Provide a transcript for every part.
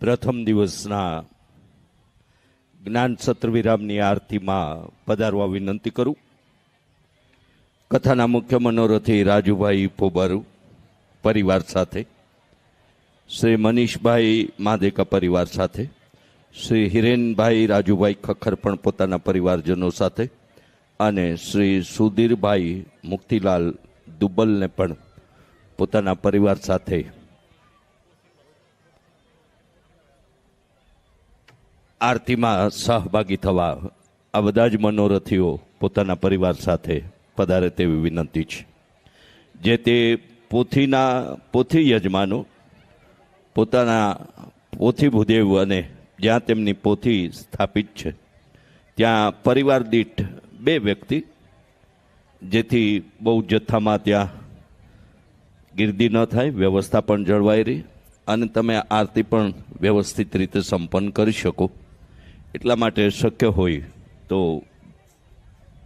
પ્રથમ દિવસના જ્ઞાન સત્ર વિરામની આરતીમાં પધારવા વિનંતી કરું. કથાના મુખ્ય મનોરથી રાજુભાઈ પોબારુ પરિવાર સાથે, શ્રી મનીષભાઈ માદેકા પરિવાર સાથે, શ્રી હિરેનભાઈ રાજુભાઈ ખખર પણ પોતાના પરિવારજનો સાથે, અને શ્રી સુધીરભાઈ મુક્તિલાલ દુબ્બલને પણ પોતાના પરિવાર સાથે આરતીમાં સહભાગી થવા આ બધા જ મનોરથીઓ પોતાના પરિવાર સાથે પધારે તેવી વિનંતી છે. જે તે પોથી યજમાનો પોતાના પોથી ભૂદેવ અને જ્યાં તેમની પોથી સ્થાપિત છે ત્યાં પરિવાર દીઠ 2 વ્યક્તિ, જેથી બહુ જથ્થામાં ત્યાં ગીર્દી ન થાય, વ્યવસ્થા પણ જળવાઈ રહી અને તમે આરતી પણ વ્યવસ્થિત રીતે સંપન્ન કરી શકો. એટલા માટે શક્ય હોય તો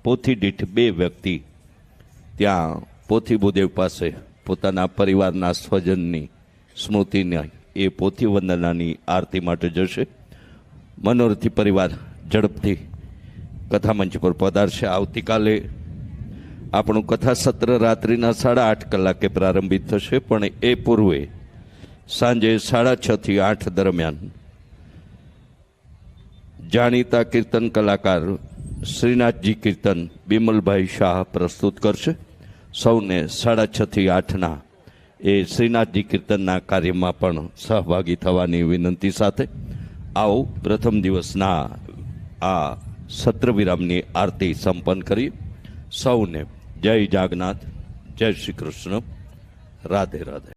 પોથી દીઠ 2 વ્યક્તિ ત્યાં પોથી ભૂદેવ પાસે પોતાના પરિવારના સ્વજનની સ્મૃતિની એ પોથી વંદનાની આરતી માટે જશે. મનોરથી પરિવાર ઝડપથી કથા મંચ પર પધારશે. આવતીકાલે આપણું કથા સત્ર રાત્રિના 8:30 કલાકે પ્રારંભિત થશે, પણ એ પૂર્વે સાંજે 6:30 થી 8 દરમિયાન જાણીતા કીર્તન કલાકાર શ્રીનાથજી કીર્તન બિમલભાઈ શાહ પ્રસ્તુત કરશે. સૌને 6:30 થી 8ના એ શ્રીનાથજી કીર્તનના કાર્યમાં પણ સહભાગી થવાની વિનંતી સાથે આવો પ્રથમ દિવસના આ સત્ર વિરામની આરતી સંપન્ન કરીએ. સૌને જય જાગનાથ, જય શ્રી કૃષ્ણ, રાધે રાધે.